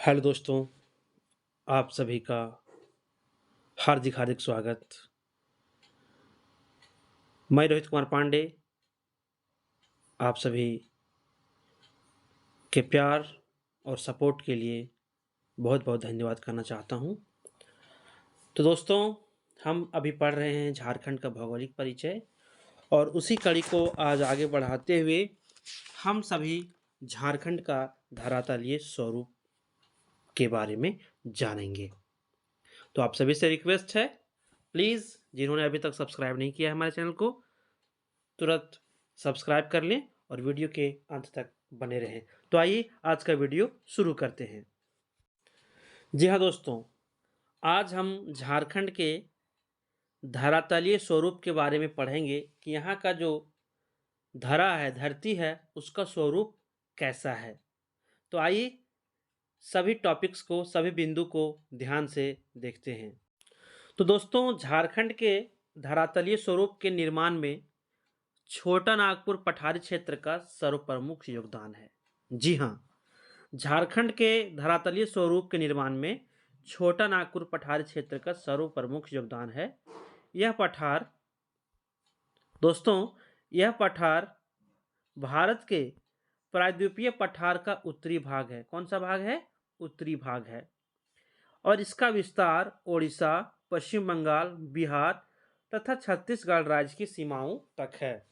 Hello दोस्तों, आप सभी का हार्दिक हार्दिक स्वागत। मैं रोहित कुमार पांडे आप सभी के प्यार और सपोर्ट के लिए बहुत बहुत धन्यवाद करना चाहता हूं। तो दोस्तों, हम अभी पढ़ रहे हैं झारखंड का भौगोलिक परिचय और उसी कड़ी को आज आगे बढ़ाते हुए हम सभी झारखंड का धरातलीय स्वरूप के बारे में जानेंगे। तो आप सभी से रिक्वेस्ट है, प्लीज़ जिन्होंने अभी तक सब्सक्राइब नहीं किया है हमारे चैनल को, तुरंत सब्सक्राइब कर लें और वीडियो के अंत तक बने रहें। तो आइए आज का वीडियो शुरू करते हैं। जी हाँ दोस्तों, आज हम झारखंड के धरातलीय स्वरूप के बारे में पढ़ेंगे कि यहाँ का जो धरा है, धरती है, उसका स्वरूप कैसा है। तो आइए सभी टॉपिक्स को, सभी बिंदु को ध्यान से देखते हैं। तो दोस्तों, झारखंड के धरातलीय स्वरूप के निर्माण में छोटा नागपुर पठारी क्षेत्र का सर्वप्रमुख योगदान है। जी हाँ, झारखंड के धरातलीय स्वरूप के निर्माण में छोटा नागपुर पठारी क्षेत्र का सर्वप्रमुख योगदान है। यह पठार दोस्तों, यह पठार भारत के प्रायद्वीपीय पठार का उत्तरी भाग है। कौन सा भाग है? उत्तरी भाग है। और इसका विस्तार ओडिशा, पश्चिम बंगाल, बिहार तथा छत्तीसगढ़ राज्य की सीमाओं तक है।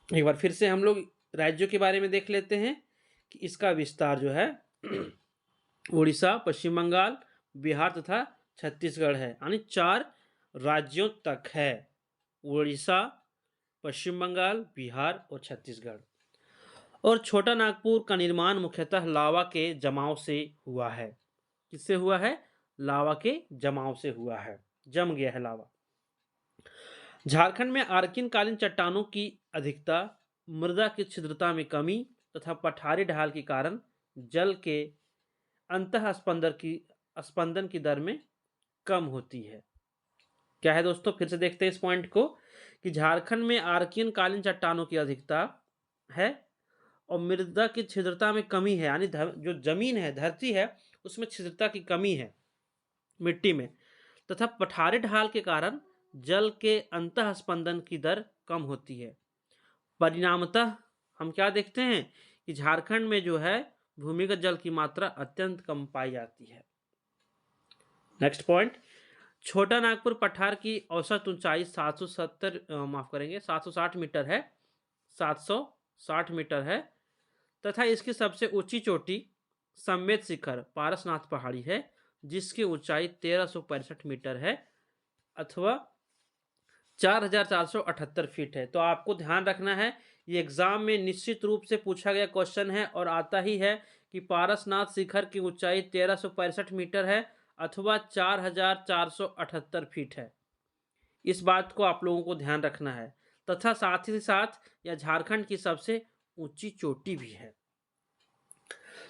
एक बार फिर से हम लोग राज्यों के बारे में देख लेते हैं कि इसका विस्तार जो है उड़ीसा, पश्चिम बंगाल, बिहार तथा छत्तीसगढ़ है, यानी 4 राज्यों तक है। उड़ीसा, पश्चिम बंगाल, बिहार और छत्तीसगढ़। और छोटा नागपुर का निर्माण मुख्यतः लावा के जमाव से हुआ है। किससे हुआ है? लावा के जमाव से हुआ है, जम गया है लावा। झारखंड में आर्किन कालीन चट्टानों की अधिकता, मृदा की छिद्रता में कमी तथा पठारी ढाल के कारण जल के अंतः स्पंदन की दर में कम होती है। क्या है दोस्तों? फिर से देखते हैं इस पॉइंट को कि झारखंड में आर्किन कालीन चट्टानों की अधिकता है और मृदा की छिद्रता में कमी है, यानी जो जमीन है, धरती है, उसमें छिद्रता की कमी है मिट्टी में, तथा पठारी ढाल के कारण जल के अंतः स्पंदन की दर कम होती है। परिणामतः हम क्या देखते हैं कि झारखंड में जो है भूमिगत जल की मात्रा अत्यंत कम पाई जाती है। नेक्स्ट पॉइंट, छोटा नागपुर पठार की औसत ऊंचाई 760 मीटर है, 760 मीटर है तथा इसकी सबसे ऊंची चोटी सम्मेद शिखर पारसनाथ पहाड़ी है, जिसकी ऊंचाई 1365 मीटर है अथवा 4478 फीट है। तो आपको ध्यान रखना है, ये एग्जाम में निश्चित रूप से पूछा गया क्वेश्चन है और आता ही है कि पारसनाथ शिखर की ऊंचाई 1365 मीटर है अथवा 4478 फीट है। इस बात को आप लोगों को ध्यान रखना है तथा साथ ही साथ यह झारखंड की सबसे ऊंची चोटी भी है।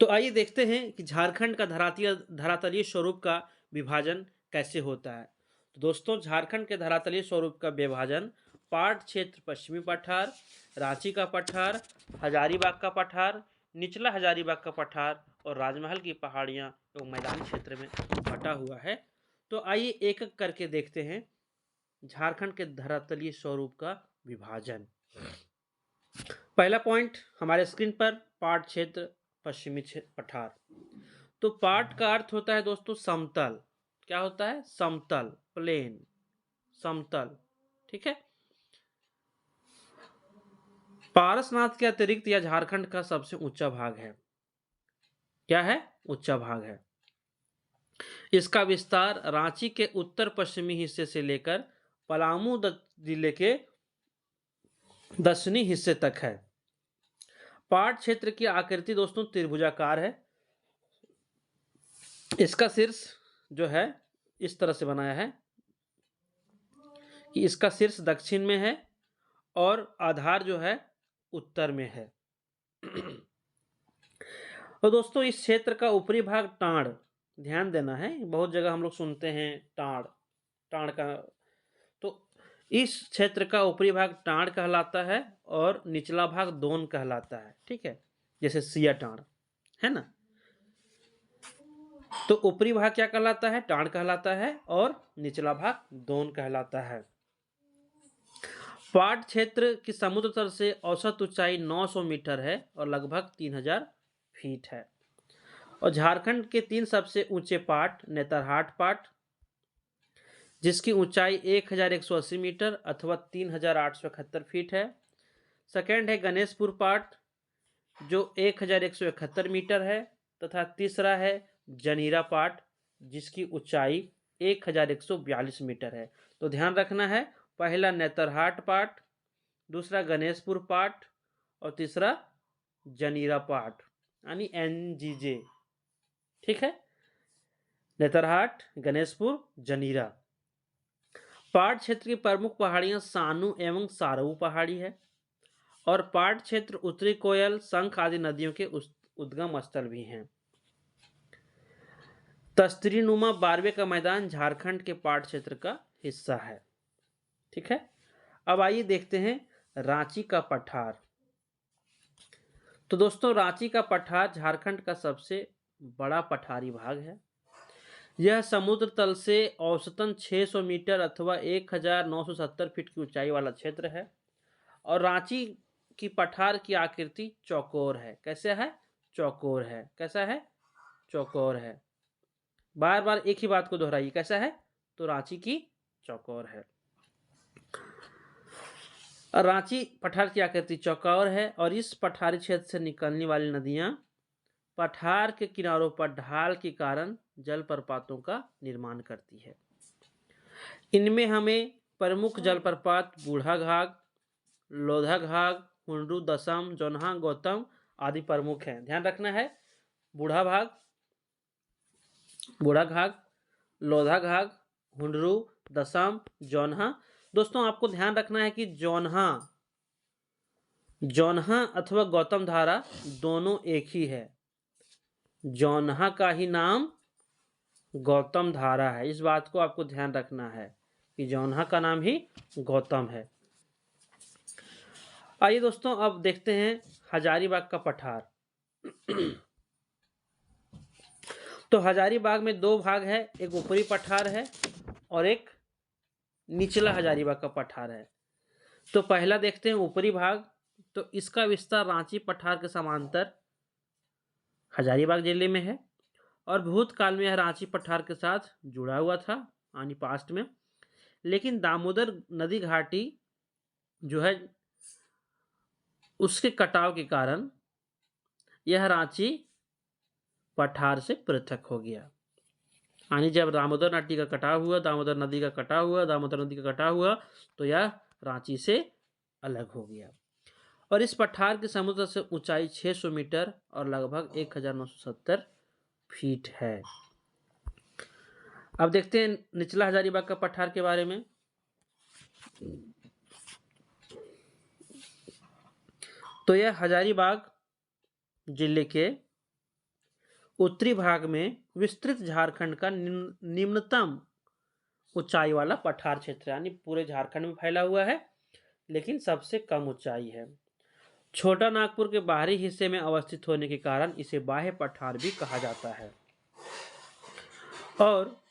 तो आइए देखते हैं कि झारखंड का धरातलीय स्वरूप का विभाजन कैसे होता है। तो दोस्तों, झारखंड के धरातलीय स्वरूप का विभाजन पाट क्षेत्र पश्चिमी पठार, रांची का पठार, हजारीबाग का पठार, निचला हजारीबाग का पठार और राजमहल की पहाड़ियां एवं मैदानी क्षेत्र में बटा हुआ है। तो आइए एक एक करके देखते हैं झारखंड के धरातलीय स्वरूप का विभाजन। पहला पॉइंट हमारे स्क्रीन पर, पाट क्षेत्र पश्चिमी पठार। तो पाट का अर्थ होता है दोस्तों समतल। क्या होता है? समतल, प्लेन, समतल। ठीक है। पारसनाथ के अतिरिक्त यह झारखंड का सबसे ऊंचा भाग है। क्या है? ऊंचा भाग है। इसका विस्तार रांची के उत्तर पश्चिमी हिस्से से लेकर पलामू जिले के दक्षिणी हिस्से तक है। पाट क्षेत्र की आकृति दोस्तों त्रिभुजाकार है। इसका शीर्ष जो है इस तरह से बनाया है कि इसका शीर्ष दक्षिण में है और आधार जो है उत्तर में है। और दोस्तों, इस क्षेत्र का ऊपरी भाग टांड़, ध्यान देना है, बहुत जगह हम लोग सुनते हैं टांड़, टांड़ का, तो इस क्षेत्र का ऊपरी भाग टांड़ कहलाता है और निचला भाग दोन कहलाता है। ठीक है, जैसे सिया टांड़ है ना। तो ऊपरी भाग क्या कहलाता है? टांड कहलाता है और निचला भाग दोन कहलाता है। पाट क्षेत्र की समुद्र तल से औसत ऊंचाई 900 मीटर है और लगभग 3000 फीट है। और झारखंड के 3 सबसे ऊंचे पाट नेतरहाट पाट, जिसकी ऊंचाई 1180 मीटर अथवा 3871 फीट है। सेकेंड है गणेशपुर पाट जो 1171 मीटर है, तथा तीसरा है जनीरा पाट जिसकी ऊंचाई 1142 मीटर है। तो ध्यान रखना है, पहला नेतरहाट पाट, दूसरा गणेशपुर पाट और तीसरा जनीरा पाट यानी NGJ। ठीक है, नेतरहाट, गणेशपुर, जनीरा। पाट क्षेत्र की प्रमुख पहाड़ियां सानू एवं सारऊ पहाड़ी है और पाट क्षेत्र उत्तरी कोयल, शंख आदि नदियों के उद्गम स्थल भी हैं। तस्तरीनुमा बारवे का मैदान झारखंड के पाट क्षेत्र का हिस्सा है। ठीक है, अब आइए देखते हैं रांची का पठार। तो दोस्तों, रांची का पठार झारखंड का सबसे बड़ा पठारी भाग है। यह समुद्र तल से औसतन 600 मीटर अथवा 1970 फीट की ऊंचाई वाला क्षेत्र है। और रांची की पठार की आकृति चौकोर है। कैसे है? चौकोर है। कैसा है? चौकोर है। बार बार एक ही बात को दोहराइए, कैसा है? तो रांची की चौकोर है। रांची पठार की आकृति चौकोर है और इस पठारी क्षेत्र से निकलने वाली नदियां पठार के किनारों पर ढाल के कारण जलप्रपातों का निर्माण करती है। इनमें हमें प्रमुख जलप्रपात बूढ़ा घाघ, लोधा घाघ, हुंडरू, दसम, जोन्हा, गौतम आदि प्रमुख हैं। ध्यान रखना है, बूढ़ा घाघ, लोधा घाघ, हुंडरू, दसम, जोन्हा। दोस्तों, आपको ध्यान रखना है कि जोन्हा अथवा गौतम धारा दोनों एक ही है। जोन्हा का ही नाम गौतम धारा है। इस बात को आपको ध्यान रखना है कि जोन्हा का नाम ही गौतम है। आइए दोस्तों, अब देखते हैं हजारीबाग का पठार। तो हजारीबाग में दो भाग है, एक ऊपरी पठार है और एक निचला हजारीबाग का पठार है। तो पहला देखते हैं ऊपरी भाग। तो इसका विस्तार रांची पठार के समांतर हजारीबाग जिले में है और भूतकाल में यह रांची पठार के साथ जुड़ा हुआ था यानी पास्ट में। लेकिन दामोदर नदी घाटी जो है उसके कटाव के कारण यह रांची पठार से पृथक हो गया। यानी जब दामोदर नदी का कटाव हुआ तो यह रांची से अलग हो गया। और इस पठार के समुद्र से ऊंचाई 600 मीटर और लगभग 1970 फीट है। अब देखते हैं निचला हजारीबाग का पठार के बारे में। तो यह हजारीबाग जिले के उत्तरी भाग में विस्तृत झारखंड का निम्नतम ऊंचाई वाला पठार क्षेत्र यानी पूरे झारखंड में फैला हुआ है, लेकिन सबसे कम ऊंचाई है। छोटा नागपुर के बाहरी हिस्से में अवस्थित होने के कारण इसे बाह्य पठार भी कहा जाता है। और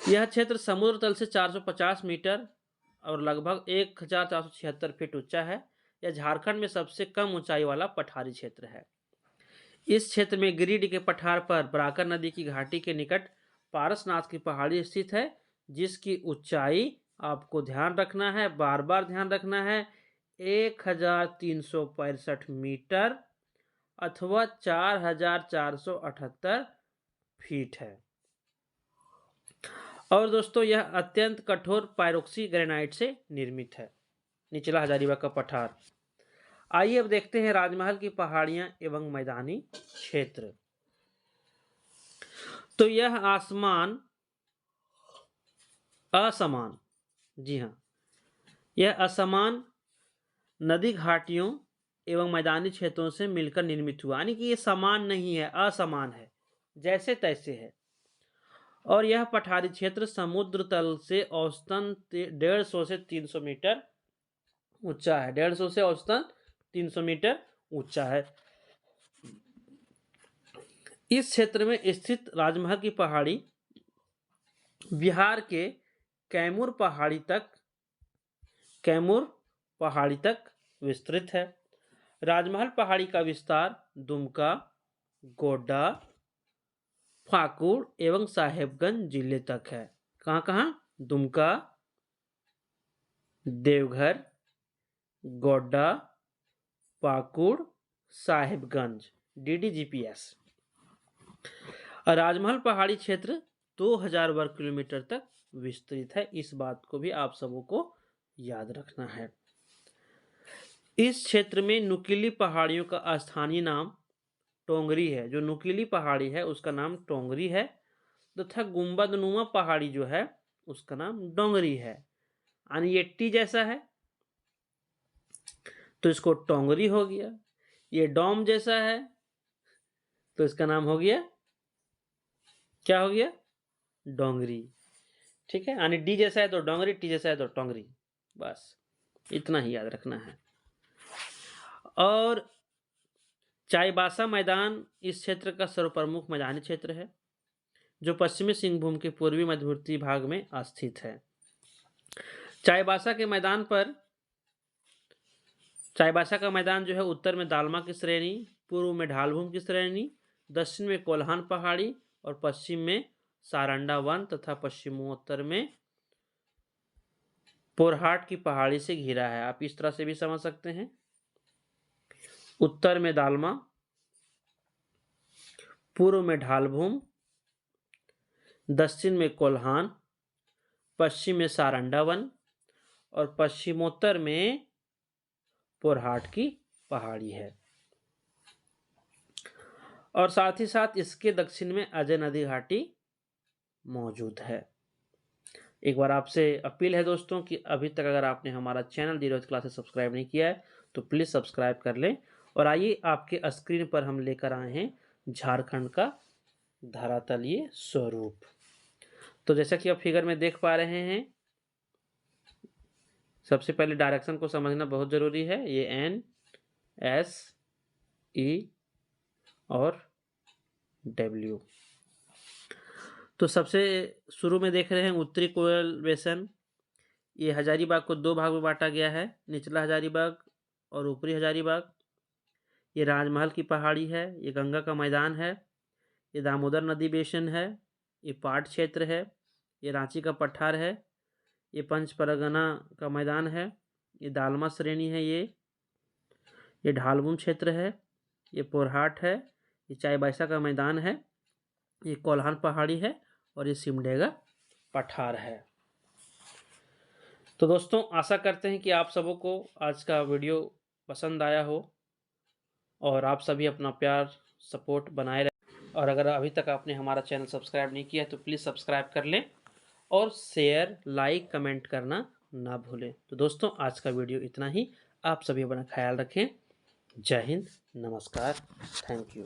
यह क्षेत्र समुद्र तल से 450 मीटर और लगभग 1476 फीट ऊंचा है। यह झारखंड में सबसे कम ऊंचाई वाला पठारी क्षेत्र है। इस क्षेत्र में गिरिडीह के पठार पर बराकर नदी की घाटी के निकट पारसनाथ की पहाड़ी स्थित है, जिसकी ऊंचाई आपको ध्यान रखना है, बार बार ध्यान रखना है, 1365 मीटर अथवा 4478 फीट है। और दोस्तों, यह अत्यंत कठोर पायरोक्सी ग्रेनाइट से निर्मित है। निचला हजारीबाग का पठार। आइए अब देखते हैं राजमहल की पहाड़ियां एवं मैदानी क्षेत्र। तो यह असमान, जी हाँ, यह असमान नदी घाटियों एवं मैदानी क्षेत्रों से मिलकर निर्मित हुआ, यानी कि यह समान नहीं है, असमान है, जैसे तैसे है। और यह पठारी क्षेत्र समुद्र तल से औसतन 150 से 300 मीटर ऊंचा है। 150 से औसतन 300 मीटर ऊंचा है। इस क्षेत्र में स्थित राजमहल की पहाड़ी बिहार के कैमूर पहाड़ी तक विस्तृत है। राजमहल पहाड़ी का विस्तार दुमका, गोड्डा, पाकुड़ एवं साहेबगंज जिले तक है। कहाँ? दुमका, देवघर, गोड्डा, पाकुड़, साहेबगंज। DDGPS। राजमहल पहाड़ी क्षेत्र 2000 वर्ग किलोमीटर तक विस्तृत है। इस बात को भी आप सबों को याद रखना है। इस क्षेत्र में नुकीली पहाड़ियों का स्थानीय नाम टोंगरी है। जो नुकीली पहाड़ी है उसका नाम टोंगरी है, तथा गुंबदनुमा पहाड़ी जो है उसका नाम डोंगरी है। यानी ये टी जैसा है तो इसको टोंगरी हो गया, ये डोम जैसा है तो इसका नाम हो गया, क्या हो गया? डोंगरी। ठीक है, यानी डी जैसा है तो डोंगरी, टी जैसा है तो टोंगरी। बस इतना ही याद रखना है। और चाईबासा मैदान इस क्षेत्र का सर्वप्रमुख मैदानी क्षेत्र है, जो पश्चिमी सिंहभूम के पूर्वी मध्यवर्ती भाग में स्थित है। चाईबासा का मैदान जो है उत्तर में दालमा की श्रेणी, पूर्व में ढालभूम की श्रेणी, दक्षिण में कोल्हान पहाड़ी और पश्चिम में सारंडा वन तथा पश्चिमोत्तर में पोरहाट की पहाड़ी से घिरा है। आप इस तरह से भी समझ सकते हैं। उत्तर में दालमा, पूर्व में ढालभूम, दक्षिण में कोल्हान, पश्चिम में सारंडा वन और पश्चिमोत्तर में पोरहाट की पहाड़ी है। और साथ ही साथ इसके दक्षिण में अजय नदी घाटी मौजूद है। एक बार आपसे अपील है दोस्तों कि अभी तक अगर आपने हमारा चैनल धीरज क्लासेस सब्सक्राइब नहीं किया है तो प्लीज़ सब्सक्राइब कर लें। और आइए आपके स्क्रीन पर हम लेकर आए हैं झारखंड का धरातलीय स्वरूप। तो जैसा कि आप फिगर में देख पा रहे हैं, सबसे पहले डायरेक्शन को समझना बहुत ज़रूरी है। ये N, S, E और W। तो सबसे शुरू में देख रहे हैं उत्तरी कोयल बेसन। ये हजारीबाग को 2 भाग में बांटा गया है, निचला हजारीबाग और ऊपरी हजारीबाग। ये राजमहल की पहाड़ी है, ये गंगा का मैदान है, ये दामोदर नदी बेसिन है, ये पाट क्षेत्र है, ये रांची का पठार है, ये पंच परगना का मैदान है, ये दालमा श्रेणी है, ये ढालभूम क्षेत्र है, ये पोरहाट है, ये चाईबासा का मैदान है, ये कोल्हान पहाड़ी है और ये सिमडेगा पठार है। तो दोस्तों आशा करते हैं कि आप सबों को आज का वीडियो पसंद आया हो और आप सभी अपना प्यार सपोर्ट बनाए रखें। और अगर अभी तक आपने हमारा चैनल सब्सक्राइब नहीं किया है तो प्लीज़ सब्सक्राइब कर लें और शेयर, लाइक, कमेंट करना ना भूलें। तो दोस्तों आज का वीडियो इतना ही। आप सभी अपना ख्याल रखें। जय हिंद, नमस्कार, थैंक यू।